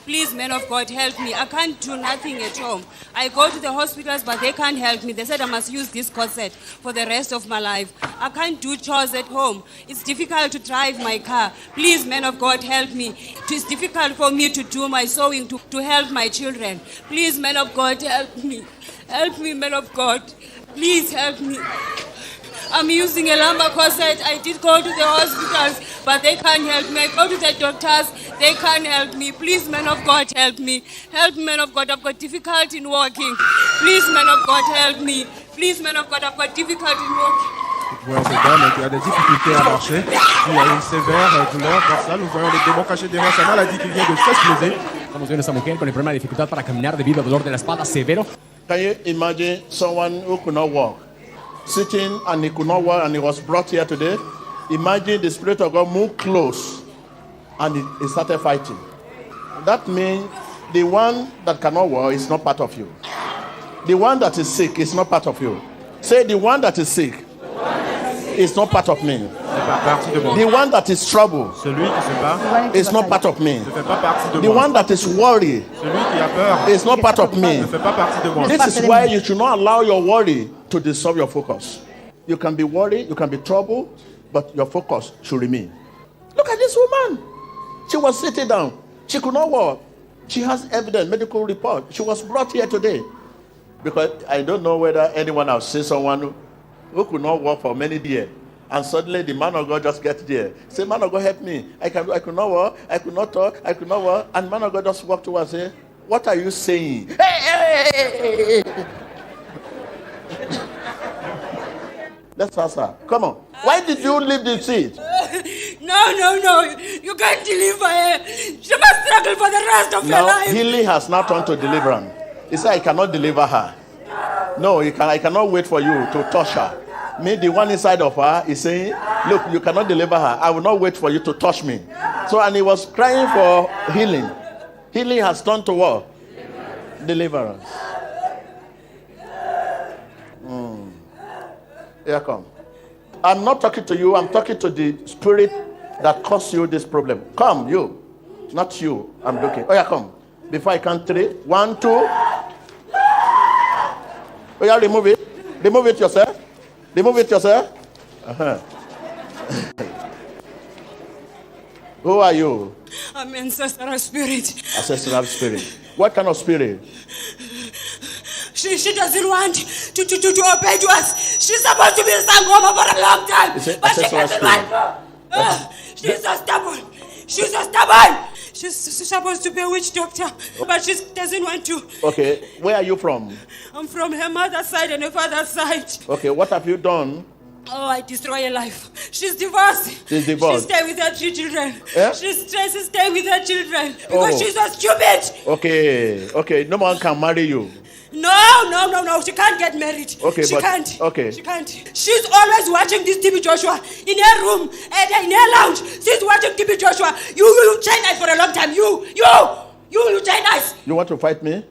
Please, man of God, help me. I can't do nothing at home. I go to the hospitals, but they can't help me. They said I must use this corset for the rest of my life. I can't do chores at home. It's difficult to drive my car. Please, man of God, help me. It's difficult for me to do my sewing, to help my children. Please, man of God, help me. Help me, man of God. Please help me. I'm using a lumbar corset. I did go to the hospitals, but they can't help me. I go to the doctors, they can't help me. Please, man of God, help me. Help me, man of God. I've got difficulty in walking. Please, man of God, help me. Please, man of God, I've got difficulty in walking. Nous voyons cette dame qui a des difficultés à marcher, qui a une sévère douleur dorsale. Nous voyons les démons cachés derrière sa maladie qui vient de s'exploser. Estamos viendo a esta mujer con el problema de dificultad para caminar debido al dolor de la espalda severo. Can you imagine someone who could not walk, sitting and he could not walk and he was brought here today? Imagine the Spirit of God moved close and he started fighting. That means the one that cannot walk is not part of you. The one that is sick is not part of you. Say, the one that is sick is not part of me. The one that is troubled is not part of me. The one that is worried is not part of me. This is why you should not allow your worry to disturb your focus. You can be worried, you can be troubled, but your focus should remain. Look at this woman. She was sitting down. She could not walk. She has evidence, medical report. She was brought here today. Because I don't know whether anyone has seen someone who could not walk for many years. And suddenly the man of God just gets there. Say, man of God, help me. I could not walk. I could not talk. I could not walk. And man of God just walked towards and say, what are you saying? Hey! Let's ask her. Come on. Why did you leave the seat? No. You can't deliver her. She must struggle for the rest of her life. Healing has now turned to deliverance. He said, I cannot deliver her. No, I cannot wait for you to touch her. Me, the one inside of her is saying, look, you cannot deliver her. I will not wait for you to touch me. So, and he was crying for healing. Healing has turned to what? Deliverance. Here come. I'm not talking to you. I'm talking to the spirit that caused you this problem. Come, you. Not you. I'm looking. Oh, yeah, come. Before I count 3. 1, 2. Oh, yeah, remove it. Remove it yourself. Remove it yourself. Uh-huh. Who are you? I'm ancestral spirit. Ancestral spirit. What kind of spirit? She doesn't want to obey to us. She's supposed to be a sangoma for a long time. But she doesn't want. She's so stubborn. She's so stubborn. She's supposed to be a witch doctor, but she doesn't want to. Okay, where are you from? I'm from her mother's side and her father's side. Okay, what have you done? Oh, I destroy her life. She's divorced. She's divorced. She stay with her 3 children. Yeah? She's tries to stay with her children because she's so stupid. Okay, no one can marry you. No. She can't get married. Okay, she but can't. Okay. She can't. She's always watching this TV Joshua in her room and in her lounge. She's watching TV Joshua. You train us for a long time. You train us. You want to fight me?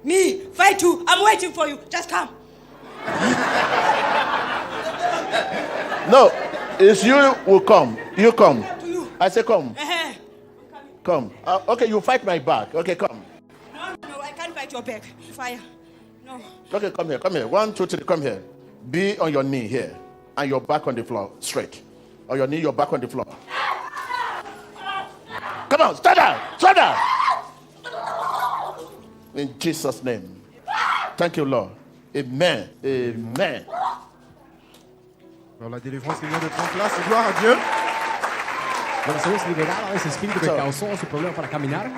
Me? Fight you. I'm waiting for you. Just come. No, it's you will come. You come. You. I say come. Uh-huh. Come. Okay, you fight my back. Okay, come. No, I can't fight your back. Fire. No. Okay, come here. 1, 2, 3, come here. Be on your knee here. And your back on the floor. Straight. On your knee, your back on the floor. Come on, stand up. In Jesus' name. Thank you, Lord. Amen. Alors, la délivrance qui vient de prendre place, gloire à Dieu. Vamos a liberar a ese espíritu que causó su problema para caminar.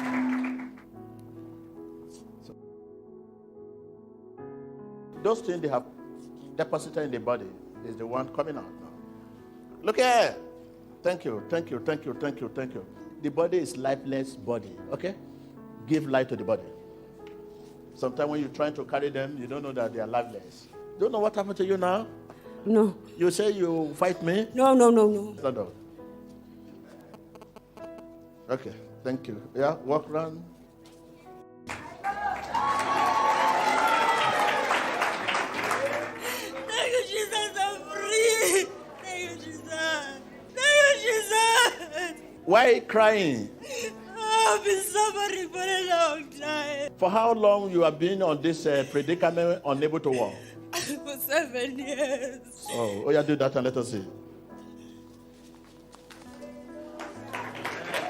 Those things they have deposited in the body is the one coming out now. Look here. Thank you. The body is lifeless body. Okay? Give life to the body. Sometimes when you're trying to carry them, you don't know that they are lifeless. Don't know what happened to you now? No. You say you fight me? No. Stand up. Okay, thank you. Yeah, walk around. Thank you, Jesus, I'm free. Thank you, Jesus. Why crying? Oh, been suffering for a long time. For how long you have been on this predicament, unable to walk? For 7 years. Oh, yeah, do that and let us see.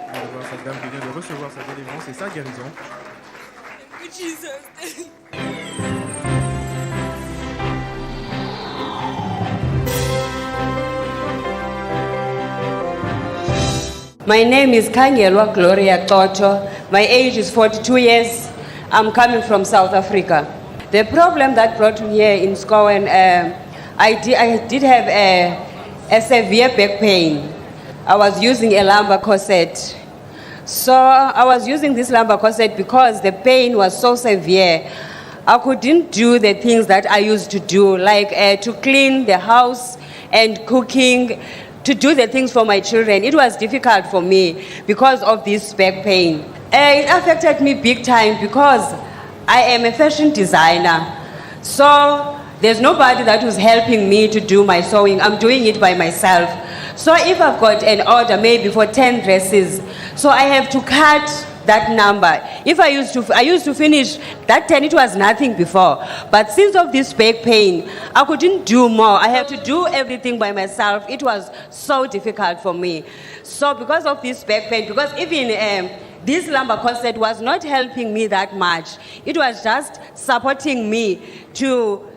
On va voir cette dame qui vient de recevoir sa délivrance et sa guérison. Thank you, Jesus. My name is Kangelwa Gloria Toto. My age is 42 years. I'm coming from South Africa. The problem that brought me here in Scowen, I did have a severe back pain. I was using a lumbar corset. So I was using this lumbar corset because the pain was so severe. I couldn't do the things that I used to do, like to clean the house and cooking, to do the things for my children. It was difficult for me because of this back pain. It affected me big time because I am a fashion designer. So there's nobody that was helping me to do my sewing. I'm doing it by myself. So if I've got an order maybe for 10 dresses, so I have to cut that number. If I used to finish that 10, it was nothing before. But since of this back pain, I couldn't do more. I had to do everything by myself. It was so difficult for me. So because of this back pain, because even this lumbar corset was not helping me that much. It was just supporting me to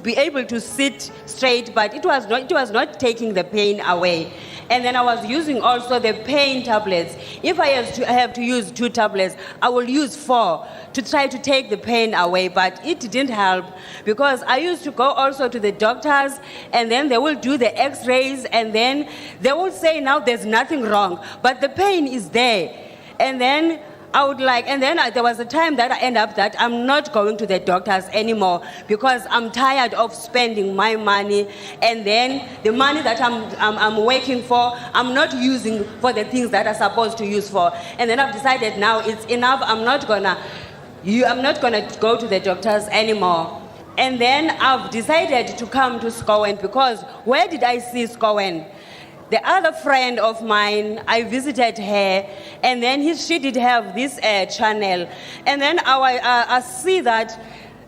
be able to sit straight, but it was not taking the pain away. And then I was using also the pain tablets. If I have to use 2 tablets, I will use 4 to try to take the pain away, but it didn't help because I used to go also to the doctors and then they will do the x-rays and then they will say now there's nothing wrong, but the pain is there. And then there was a time that I ended up that I'm not going to the doctors anymore because I'm tired of spending my money, and then the money that I'm working for, I'm not using for the things that I'm supposed to use for. And then I've decided now it's enough. I'm not gonna go to the doctors anymore. And then I've decided to come to Scowen because where did I see Scowen? The other friend of mine, I visited her, and then she did have this channel. And then I see that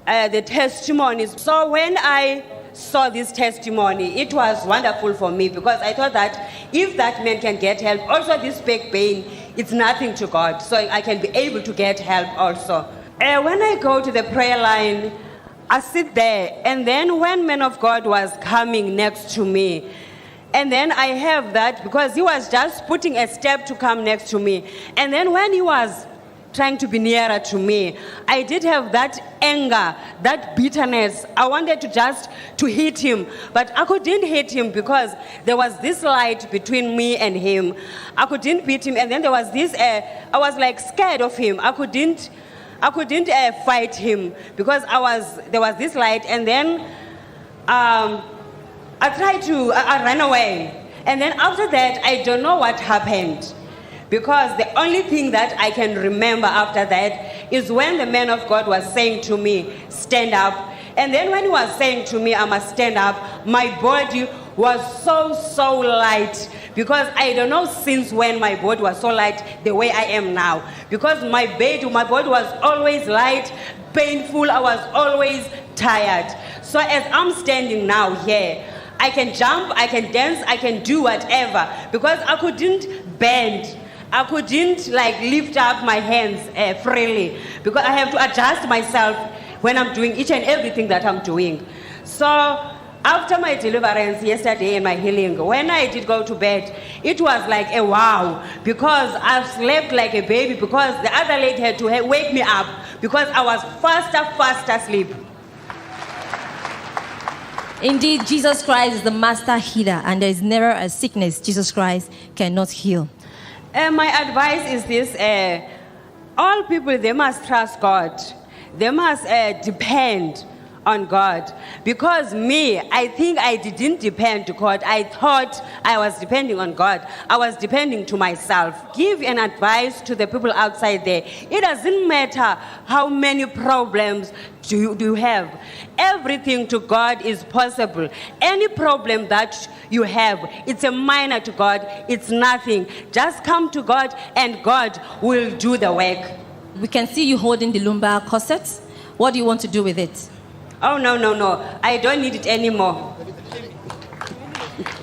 the testimonies. So when I saw this testimony, it was wonderful for me because I thought that if that man can get help, also this back pain, it's nothing to God. So I can be able to get help also. When I go to the prayer line, I sit there, and then when man of God was coming next to me, and then I have that because he was just putting a step to come next to me. And then when he was trying to be nearer to me, I did have that anger, that bitterness. I wanted to hit him, but I couldn't hit him because there was this light between me and him. I couldn't beat him, and then there was this, I was like scared of him. I couldn't fight him because there was this light, and then I ran away. And then after that, I don't know what happened. Because the only thing that I can remember after that is when the man of God was saying to me, stand up. And then when he was saying to me, I must stand up, my body was so light. Because I don't know since when my body was so light the way I am now. Because my body was always light, painful, I was always tired. So as I'm standing now here, I can jump, I can dance, I can do whatever. Because I couldn't bend. I couldn't lift up my hands freely. Because I have to adjust myself when I'm doing each and everything that I'm doing. So after my deliverance yesterday and my healing, when I did go to bed, it was like a wow. Because I slept like a baby. Because the other lady had to wake me up. Because I was fast asleep. Indeed, Jesus Christ is the master healer, and there is never a sickness Jesus Christ cannot heal. My advice is this. All people, they must trust God. They must depend on God. Because me, I think I didn't depend to God. I thought I was depending on God. I was depending to myself. Give an advice to the people outside there. It doesn't matter how many problems do you have. Everything to God is possible. Any problem that you have, it's a minor to God. It's nothing. Just come to God and God will do the work. We can see you holding the lumbar corset. What do you want to do with it? Oh, no. I don't need it anymore.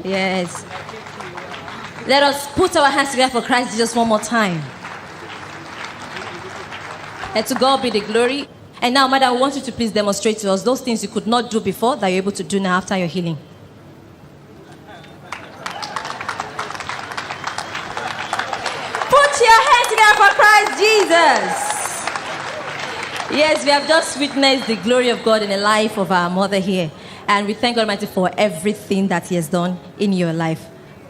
Yes. Let us put our hands together for Christ Jesus one more time. And to God be the glory. And now, Madam, I want you to please demonstrate to us those things you could not do before that you're able to do now after your healing. Put your hands together for Christ Jesus. Yes, we have just witnessed the glory of God in the life of our mother here. And we thank God Almighty for everything that He has done in your life.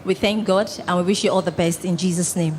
We thank God and we wish you all the best in Jesus' name.